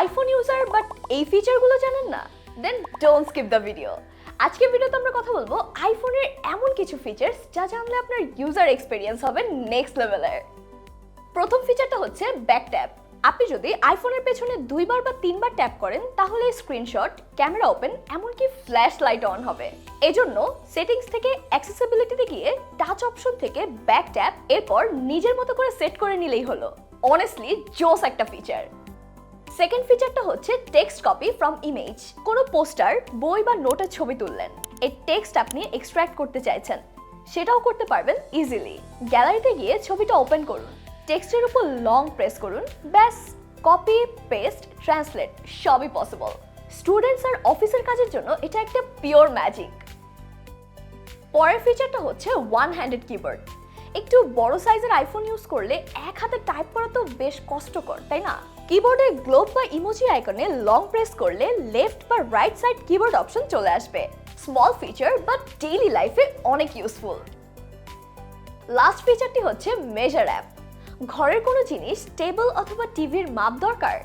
IPhone user but এই ফিচারগুলো জানেন না? Then don't skip the video. আজকের ভিডিওতে আমরা কথা বলবো আইফোনের এমন কিছু ফিচার্স যা জানলে আপনার ইউজার এক্সপিরিয়েন্স হবে নেক্সট লেভেলের। প্রথম ফিচারটা হচ্ছে ব্যাক ট্যাপ। আপনি যদি আইফোনের পেছনে 2বার বা 3বার ট্যাপ করেন তাহলে স্ক্রিনশট, ক্যামেরা ওপেন, এমনকি ফ্ল্যাশ লাইট অন হবে। এজন্য সেটিংস থেকে অ্যাক্সেসিবিলিটিতে গিয়ে টাচ অপশন থেকে ব্যাক ট্যাপ, এরপর নিজের মতো করে সেট করে নিলেই হলো। অনেস্টলি জোস একটা ফিচার। সেকেন্ড ফিচারটা হচ্ছে টেক্সট কপি ফ্রম ইমেজ। কোনো পোস্টার, বই বা নোটের ছবি তুললেন, এই টেক্সট আপনি এক্সট্র্যাক্ট করতে চাইছেন, সেটাও করতে পারবেন ইজিলি। গ্যালারিতে গিয়ে ছবিটা ওপেন করুন, টেক্সটের উপর লং প্রেস করুন, ব্যাস কপি, পেস্ট, ট্রান্সলেট সবই পসিবল। স্টুডেন্টস আর অফিসের কাজের জন্য এটা একটা পিওর ম্যাজিক। পরের ফিচারটা হচ্ছে ওয়ান হ্যান্ডেড কিবোর্ড। একটু বড় সাইজের আইফোন ইউজ করলে এক হাতে টাইপ করা তো বেশ কষ্টকর, তাই না? কিবোর্ডে গ্লোব বা ইমোজি আইকনে লং প্রেস করলে লেফট বা রাইট সাইড কিবোর্ড অপশন চলে আসবে। স্মল ফিচার বাট ডেইলি লাইফে অনেক ইউজফুল। লাস্ট ফিচারটি হচ্ছে মেজার অ্যাপ। ঘরের কোনো জিনিস, টেবিল অথবা টিভির মাপ দরকার,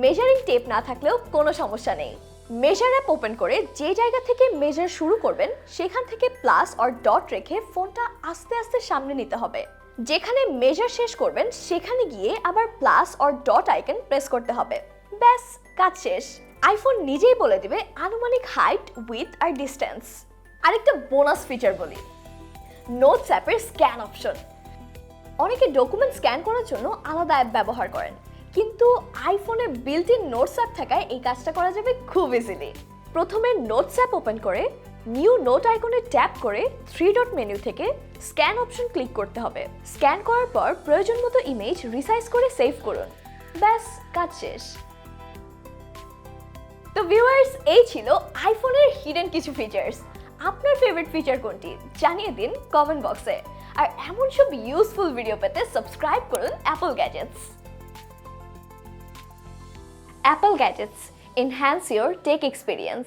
মেজারিং টেপ না থাকলেও কোনো সমস্যা নেই। মেজার অ্যাপ ওপেন করে যে জায়গা থেকে মেজার শুরু করবেন সেখান থেকে প্লাস অর ডট রেখে ফোনটা আস্তে আস্তে সামনে নিতে হবে। যেখানে মেজার শেষ করবেন সেখানে গিয়ে আবার plus or dot icon press করতে হবে। ব্যাস কাজ শেষ। আইফোন নিজেই বলে দিবে আনুমানিক হাইট, উইথ আর ডিস্টেন্স। আরেকটা বোনাস ফিচার বলি, নোটস অ্যাপের স্ক্যান অপশন। অনেকে ডকুমেন্ট স্ক্যান করার জন্য আলাদা অ্যাপ ব্যবহার করেন, কিন্তু আইফোনে বিল্ট ইন নোটস অ্যাপ থাকায় এই কাজটা করা যাবে খুব ইজিলি। প্রথমে নোটস অ্যাপ ওপেন করে নিউ নোট আইকনে ট্যাপ করে 3 ডট মেনু থেকে স্ক্যান অপশন ক্লিক করতে হবে। স্ক্যান করার পর প্রয়োজন মতো ইমেজ রিসাইজ করে সেভ করুন, ব্যাস কাজ শেষ। তো ভিউয়ার্স, এই ছিল আইফোনের হিডেন কিছু ফিচার্স। আপনার ফেভারিট ফিচার কোনটি জানিয়ে দিন কমেন্ট বক্সে। আর এমন সব ইউজফুল ভিডিও পেতে সাবস্ক্রাইব করুন Apple gadgets. Apple gadgets, enhance your tech experience.